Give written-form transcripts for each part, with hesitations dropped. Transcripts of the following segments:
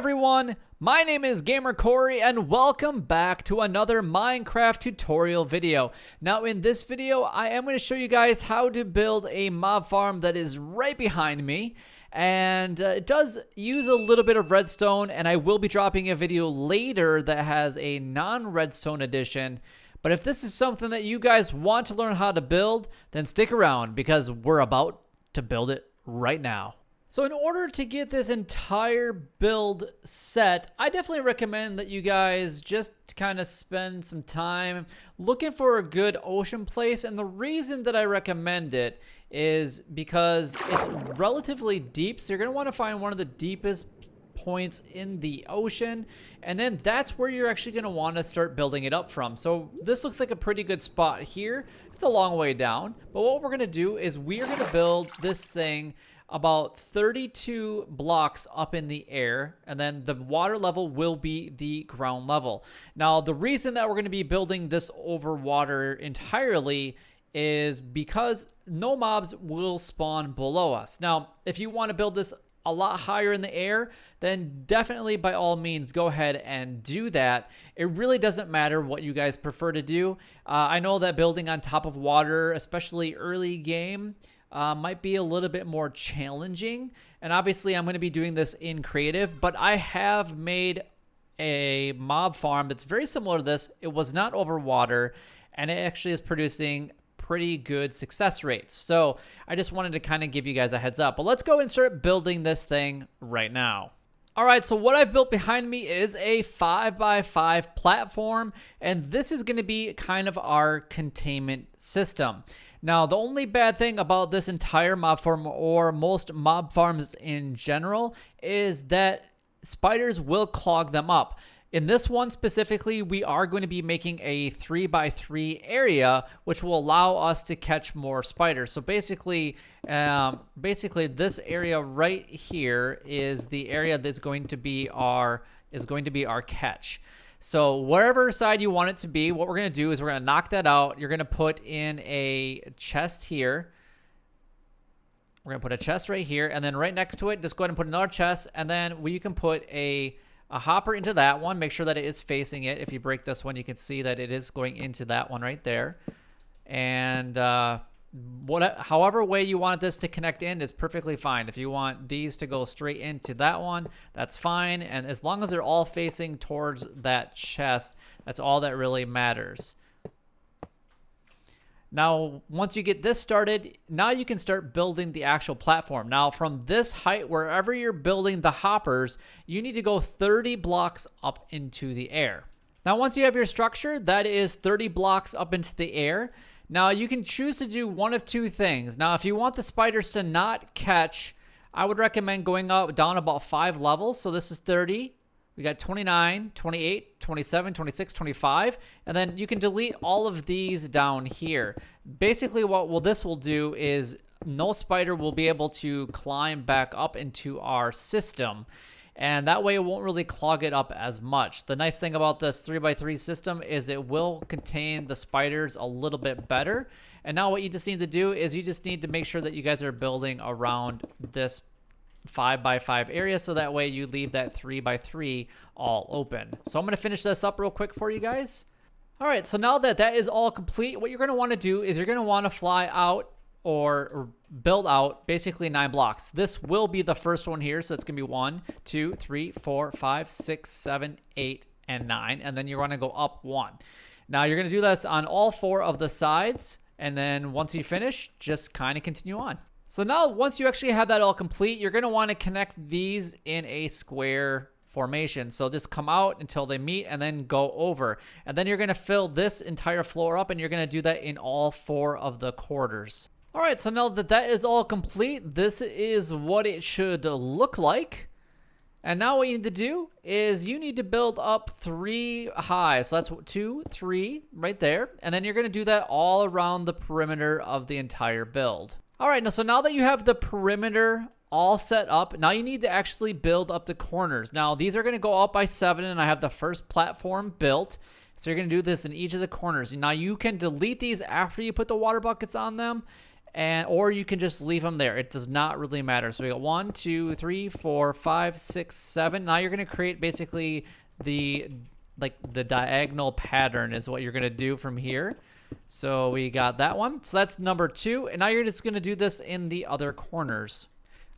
everyone, my name is Gamer Corey and welcome back to another Minecraft tutorial video. Now in this video, I am going to show you guys how to build a mob farm that is right behind me. And it does use a little bit of redstone, and I will be dropping a video later that has a non-redstone edition. But if this is something that you guys want to learn how to build, then stick around because we're about to build it right now. So in order to get this entire build set, I definitely recommend that you guys just kind of spend some time looking for a good ocean place. And the reason that I recommend it is because it's relatively deep. So you're going to want to find one of the deepest points in the ocean. And then that's where you're actually going to want to start building it up from. So this looks like a pretty good spot here. It's a long way down. But what we're going to do is we are going to build this thing about 32 blocks up in the air, and then the water level will be the ground level. Now, the reason that we're going to be building this over water entirely is because no mobs will spawn below us. Now, if you want to build this a lot higher in the air, then definitely by all means go ahead and do that. It really doesn't matter what you guys prefer to do. I know that building on top of water, especially early game, might be a little bit more challenging, and obviously I'm going to be doing this in creative, but I have made a mob farm that's very similar to this. It was not over water, and it actually is producing pretty good success rates. So I just wanted to kind of give you guys a heads up, but let's go and start building this thing right now. All right, so what I've built behind me is a 5x5 platform, and this is going to be kind of our containment system. Now, the only bad thing about this entire mob farm, or most mob farms in general, is that spiders will clog them up. In this one specifically, we are going to be making a 3x3 area, which will allow us to catch more spiders. So basically this area right here is the area that's going to be our catch. So wherever side you want it to be, what we're going to do is we're going to knock that out. You're going to put in a chest here. We're going to put a chest right here, and then right next to it, just go ahead and put another chest, and then you can put a hopper into that one. Make sure that it is facing it. If you break this one, you can see that it is going into that one right there. And however way you want this to connect in is perfectly fine. If you want these to go straight into that one, that's fine. And as long as they're all facing towards that chest, that's all that really matters. Now, once you get this started, now you can start building the actual platform. Now, from this height, wherever you're building the hoppers, you need to go 30 blocks up into the air. Now, once you have your structure, that is 30 blocks up into the air. Now, you can choose to do one of two things. Now, if you want the spiders to not catch, I would recommend going down about 5 levels. So this is 30. We got 29, 28, 27, 26, 25, and then you can delete all of these down here. Basically, what this will do is no spider will be able to climb back up into our system, and that way it won't really clog it up as much. The nice thing about this 3x3 system is it will contain the spiders a little bit better. And now what you just need to do is you just need to make sure that you guys are building around this 5x5 area, so that way you leave that 3x3 all open. So I'm going to finish this up real quick for you guys. All right, so now that that is all complete, what you're going to want to do is you're going to want to fly out or build out basically 9 blocks. This will be the first one here, so it's going to be 1, 2, 3, 4, 5, 6, 7, 8, and 9, and then you're going to go up 1. Now you're going to do this on all 4 of the sides, and then once you finish, just kind of continue on. So now once you actually have that all complete, you're going to want to connect these in a square formation. So just come out until they meet and then go over. And then you're going to fill this entire floor up, and you're going to do that in all 4 of the quarters. All right, so now that that is all complete, this is what it should look like. And now what you need to do is you need to build up 3 high. So that's 2, 3 right there. And then you're going to do that all around the perimeter of the entire build. All right, now that you have the perimeter all set up, now you need to actually build up the corners. Now, these are going to go up by 7, and I have the first platform built. So you're going to do this in each of the corners. Now, you can delete these after you put the water buckets on them, or you can just leave them there. It does not really matter. So we got 1, 2, 3, 4, 5, 6, 7. Now you're going to create basically the diagonal pattern is what you're going to do from here. So we got that one. So that's number 2. And now you're just going to do this in the other corners.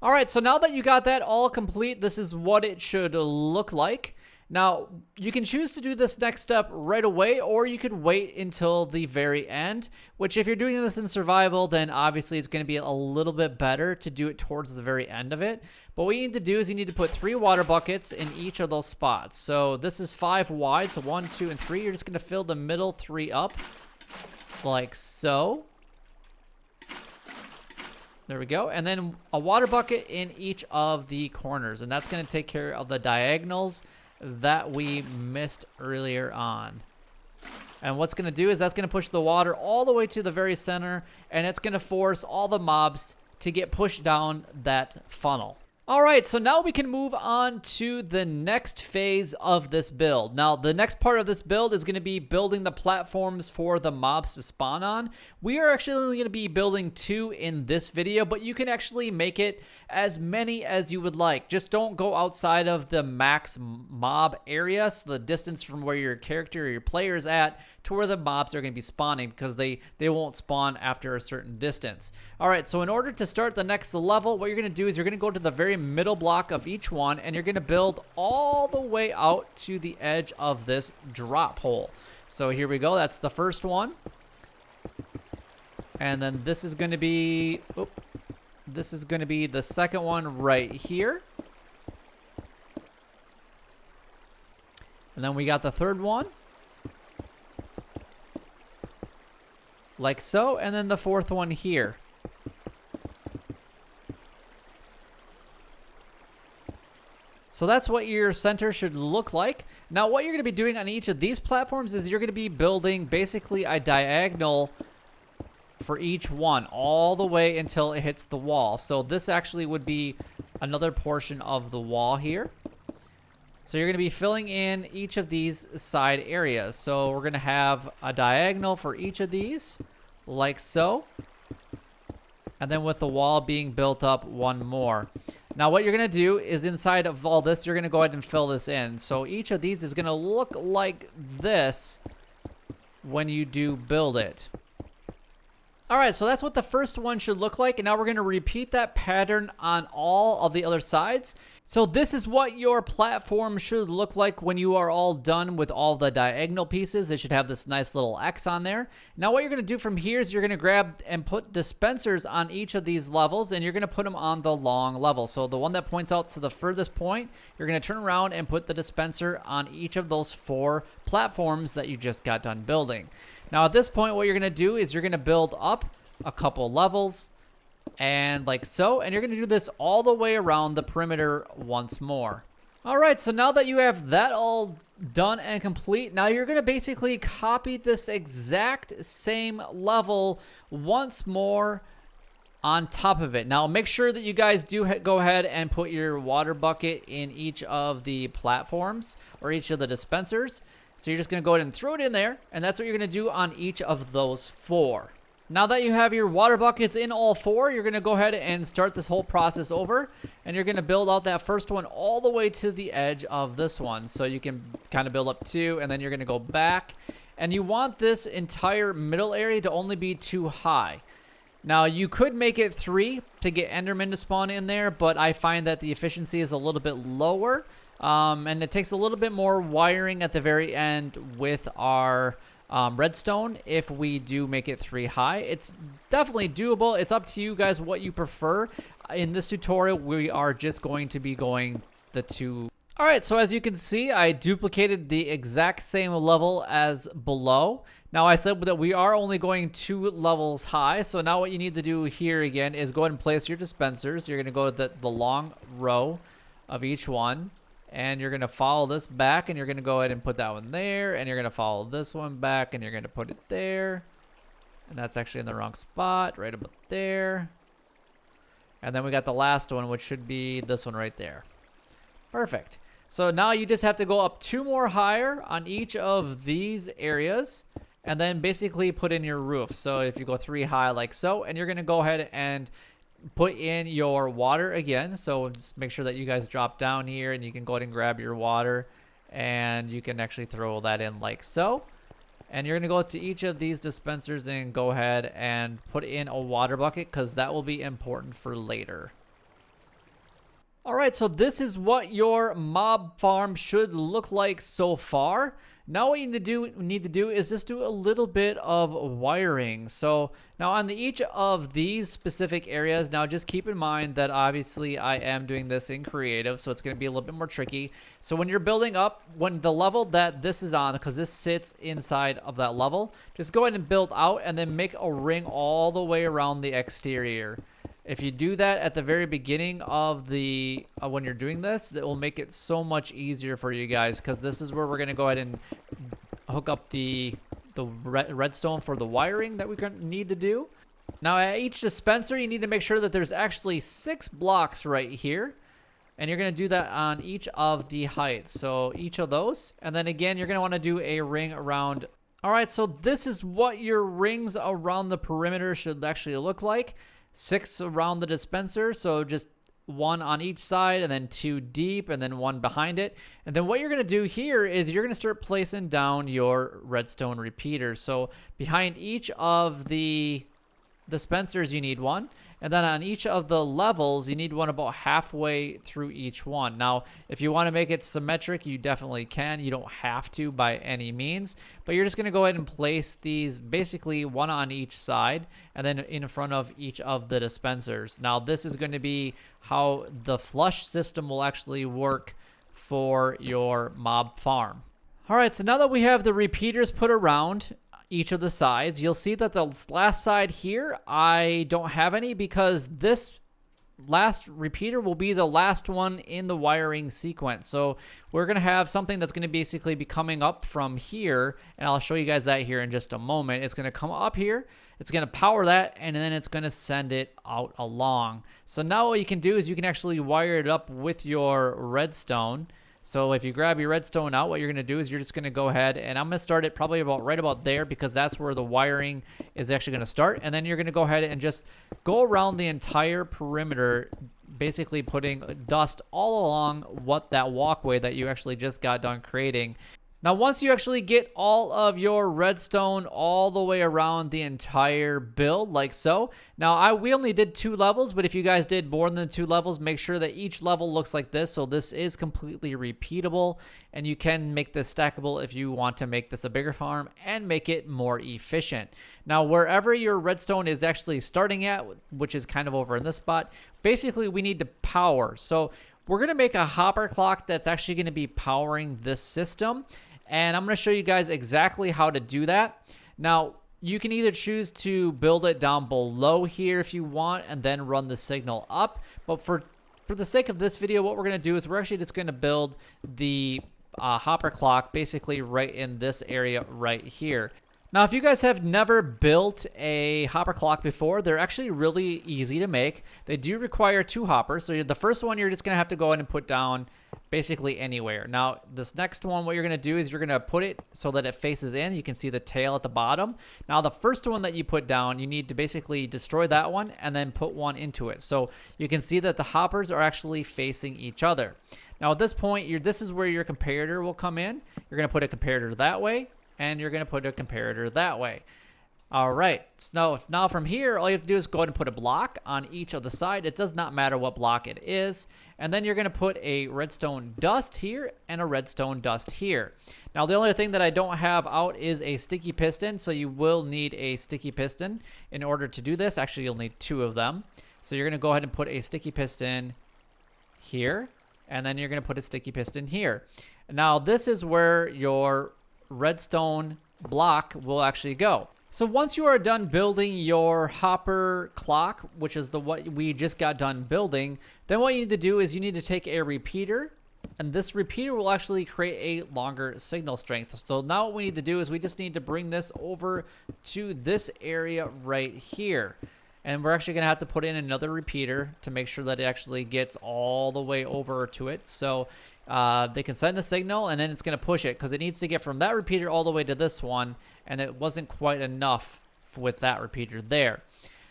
All right, so now that you got that all complete, this is what it should look like. Now, you can choose to do this next step right away, or you could wait until the very end, which if you're doing this in survival, then obviously it's going to be a little bit better to do it towards the very end of it. But what you need to do is you need to put 3 water buckets in each of those spots. So this is 5 wide, so 1, 2, and 3. You're just going to fill the middle 3 up, like so. There we go. And then a water bucket in each of the corners, and that's going to take care of the diagonals that we missed earlier on. And what's going to do is that's going to push the water all the way to the very center, and it's going to force all the mobs to get pushed down that funnel. All right, so now we can move on to the next phase of this build. Now, the next part of this build is going to be building the platforms for the mobs to spawn on. We are actually only going to be building 2 in this video, but you can actually make it as many as you would like. Just don't go outside of the max mob area, so the distance from where your character or your player is at to where the mobs are going to be spawning, because they won't spawn after a certain distance. All right, so in order to start the next level, what you're going to do is you're going to go to the very middle block of each one, and you're going to build all the way out to the edge of this drop hole. So here we go. That's the first one. And then this is going to be the second one right here. And then we got the third one, like so, and then the fourth one here. So that's what your center should look like. Now, what you're going to be doing on each of these platforms is you're going to be building basically a diagonal for each one all the way until it hits the wall. So this actually would be another portion of the wall here. So you're going to be filling in each of these side areas. So we're going to have a diagonal for each of these, like so. And then with the wall being built up, one more. Now what you're going to do is inside of all this, you're going to go ahead and fill this in. So each of these is going to look like this when you do build it. All right, so that's what the first one should look like. And now we're going to repeat that pattern on all of the other sides. So this is what your platform should look like when you are all done with all the diagonal pieces. It should have this nice little X on there. Now what you're going to do from here is you're going to grab and put dispensers on each of these levels, and you're going to put them on the long level. So the one that points out to the furthest point, you're going to turn around and put the dispenser on each of those 4 platforms that you just got done building. Now at this point, what you're going to do is you're going to build up a couple levels, and like so, and you're going to do this all the way around the perimeter once more. All right, so now that you have that all done and complete, now you're going to basically copy this exact same level once more on top of it. Now make sure that you guys do go ahead and put your water bucket in each of the platforms or each of the dispensers. So you're just going to go ahead and throw it in there, and that's what you're going to do on each of those 4. Now that you have your water buckets in all 4, you're going to go ahead and start this whole process over, and you're going to build out that first one all the way to the edge of this one. So you can kind of build up 2, and then you're going to go back, and you want this entire middle area to only be 2 high. Now you could make it 3 to get Enderman to spawn in there, but I find that the efficiency is a little bit lower, and it takes a little bit more wiring at the very end with our redstone if we do make it 3 high. It's definitely doable. It's up to you guys what you prefer. In this tutorial, we are just going to be going the 2. All right, so as you can see, I duplicated the exact same level as below. Now I said that we are only going 2 levels high, so now what you need to do here again is go ahead and place your dispensers. You're going to go to the long row of each one, and you're going to follow this back, and you're going to go ahead and put that one there, and you're going to follow this one back, and you're going to put it there. And that's actually in the wrong spot, right about there. And then we got the last one, which should be this one right there. Perfect. So now you just have to go up 2 more higher on each of these areas, and then basically put in your roof. So if you go 3 high like so, and you're going to go ahead and put in your water again. So just make sure that you guys drop down here, and you can go ahead and grab your water, and you can actually throw that in like so. And you're going to go to each of these dispensers and go ahead and put in a water bucket, because that will be important for later. All right, so this is what your mob farm should look like so far. Now what you need to do is just do a little bit of wiring. So now on each of these specific areas, now just keep in mind that obviously I am doing this in creative, so it's going to be a little bit more tricky. So when you're building up, when the level that this is on, because this sits inside of that level, just go ahead and build out and then make a ring all the way around the exterior. If you do that at the very beginning of the when you're doing this, that will make it so much easier for you guys, because this is where we're going to go ahead and hook up the redstone for the wiring that we're going to need to do. Now at each dispenser, you need to make sure that there's actually 6 blocks right here, and you're going to do that on each of the heights. So each of those, and then again you're going to want to do a ring around. All right, so this is what your rings around the perimeter should actually look like. 6 around the dispenser, so just 1 on each side, and then 2 deep, and then 1 behind it. And then what you're going to do here is you're going to start placing down your redstone repeaters. So behind each of the dispensers you need 1, and then on each of the levels you need 1 about halfway through each one. Now if you want to make it symmetric, you definitely can. You don't have to by any means, but you're just going to go ahead and place these basically 1 on each side, and then in front of each of the dispensers. Now this is going to be how the flush system will actually work for your mob farm. All right, so now that we have the repeaters put around each of the sides, you'll see that the last side here, I don't have any, because this last repeater will be the last one in the wiring sequence. So we're going to have something that's going to basically be coming up from here, and I'll show you guys that here in just a moment. It's going to come up here, it's going to power that, and then it's going to send it out along. So now what you can do is you can actually wire it up with your redstone. So if you grab your redstone out, what you're going to do is you're just going to go ahead, and I'm going to start it probably right about there, because that's where the wiring is actually going to start. And then you're going to go ahead and just go around the entire perimeter, basically putting dust all along that walkway that you actually just got done creating. Now, once you actually get all of your redstone all the way around the entire build, like so. Now, we only did 2 levels, but if you guys did more than 2 levels, make sure that each level looks like this. So this is completely repeatable, and you can make this stackable if you want to make this a bigger farm and make it more efficient. Now, wherever your redstone is actually starting at, which is kind of over in this spot, basically we need to power. So we're going to make a hopper clock that's actually going to be powering this system. And I'm going to show you guys exactly how to do that. Now, you can either choose to build it down below here if you want, and then run the signal up. But for the sake of this video, what we're going to do is we're actually just going to build the hopper clock basically right in this area right here. Now, if you guys have never built a hopper clock before, they're actually really easy to make. They do require 2 hoppers. So the first one, you're just going to have to go ahead and put down basically anywhere. Now, this next one, what you're going to do is you're going to put it so that it faces in. You can see the tail at the bottom. Now, the first one that you put down, you need to basically destroy that one and then put one into it. So you can see that the hoppers are actually facing each other. Now, at this point, this is where your comparator will come in. You're going to put a comparator that way, and you're going to put a comparator that way. All right, so now from here, all you have to do is go ahead and put a block on each of the side. It does not matter what block it is. And then you're going to put a redstone dust here and a redstone dust here. Now, the only thing that I don't have out is a sticky piston, so you will need a sticky piston in order to do this. Actually, you'll need 2 of them. So you're going to go ahead and put a sticky piston here, and then you're going to put a sticky piston here. Now, this is where your redstone block will actually go. So once you are done building your hopper clock, which is what we just got done building, then what you need to do is you need to take a repeater, and this repeater will actually create a longer signal strength. So now what we need to do is we just need to bring this over to this area right here. And we're actually going to have to put in another repeater to make sure that it actually gets all the way over to it. So they can send a signal, and then it's going to push it because it needs to get from that repeater all the way to this one, and it wasn't quite enough with that repeater there.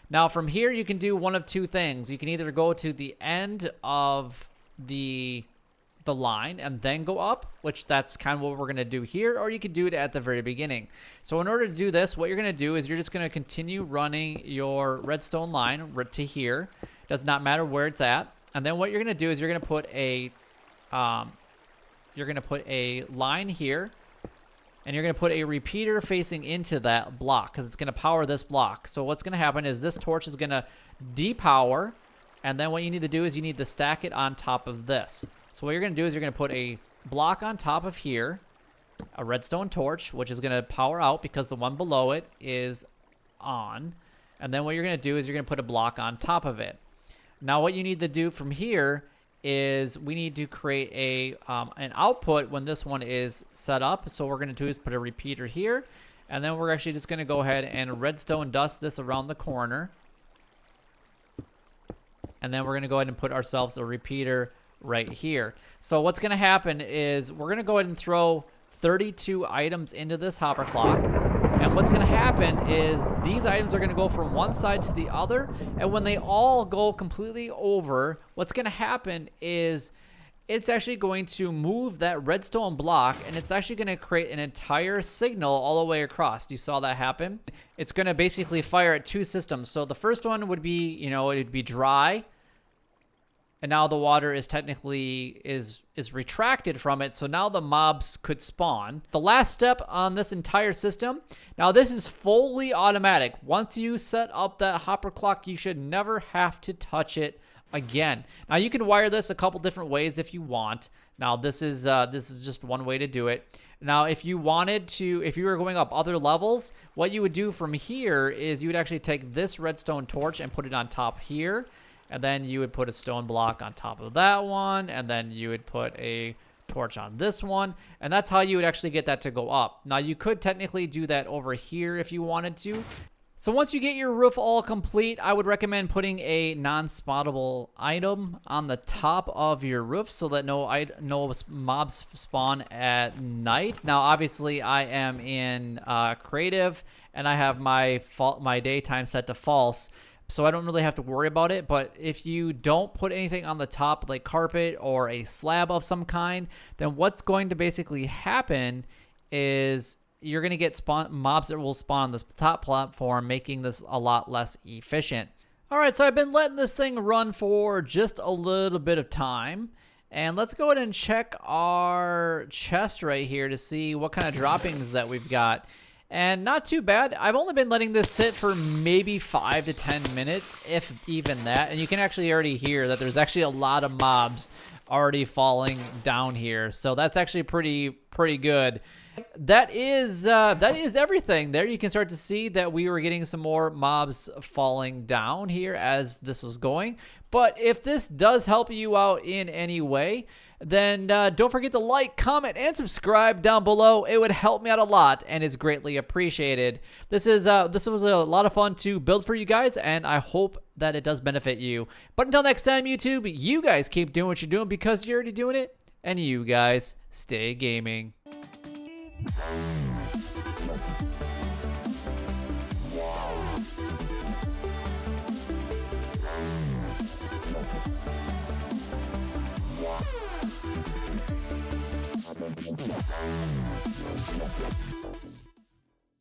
Now from here you can do one of two things. You can either go to the end of the line and then go up, which that's kind of what we're going to do here, or you can do it at the very beginning. So in order to do this, what you're going to do is you're just going to continue running your redstone line to here. Does not matter where it's at. And then what you're going to do is you're going to put a line here, and you're going to put a repeater facing into that block because it's going to power this block. So what's going to happen is this torch is going to depower, and then what you need to do is you need to stack it on top of this. So what you're going to do is you're going to put a block on top of here, a redstone torch, which is going to power out because the one below it is on. And then what you're going to do is you're going to put a block on top of it. Now what you need to do from here is we need to create an output when this one is set up. So what we're going to do is put a repeater here, and then we're actually just going to go ahead and redstone dust this around the corner. And then we're going to go ahead and put ourselves a repeater right here. So what's going to happen is we're going to go ahead and throw 32 items into this hopper clock. And what's going to happen is these items are going to go from one side to the other. And when they all go completely over, what's going to happen is it's actually going to move that redstone block, and it's actually going to create an entire signal all the way across. You saw that happen? It's going to basically fire at two systems. So the first one would be, it'd be dry. And now the water is technically is retracted from it, so now the mobs could spawn. The last step on this entire system, now this is fully automatic. Once you set up that hopper clock, you should never have to touch it again. Now you can wire this a couple different ways if you want. Now this is just one way to do it. Now if you wanted to, if you were going up other levels, what you would do from here is you would actually take this redstone torch and put it on top here. And then you would put a stone block on top of that one. And then you would put a torch on this one. And that's how you would actually get that to go up. Now, you could technically do that over here if you wanted to. So once you get your roof all complete, I would recommend putting a non-spawnable item on the top of your roof so that no mobs spawn at night. Now, obviously, I am in creative, and I have my daytime set to false. So I don't really have to worry about it. But if you don't put anything on the top, like carpet or a slab of some kind, then what's going to basically happen is you're going to get mobs that will spawn on this top platform, making this a lot less efficient. All right, so I've been letting this thing run for just a little bit of time. And let's go ahead and check our chest right here to see what kind of droppings that we've got. And not too bad. I've only been letting this sit for maybe 5 to 10 minutes, if even that. And you can actually already hear that there's actually a lot of mobs already falling down here. So that's actually pretty good. That is everything. There you can start to see that we were getting some more mobs falling down here as this was going. But if this does help you out in any way, then don't forget to like, comment, and subscribe down below. It would help me out a lot and is greatly appreciated. This was a lot of fun to build for you guys, and I hope that it does benefit you. But until next time, YouTube, you guys keep doing what you're doing because you're already doing it, and you guys stay gaming.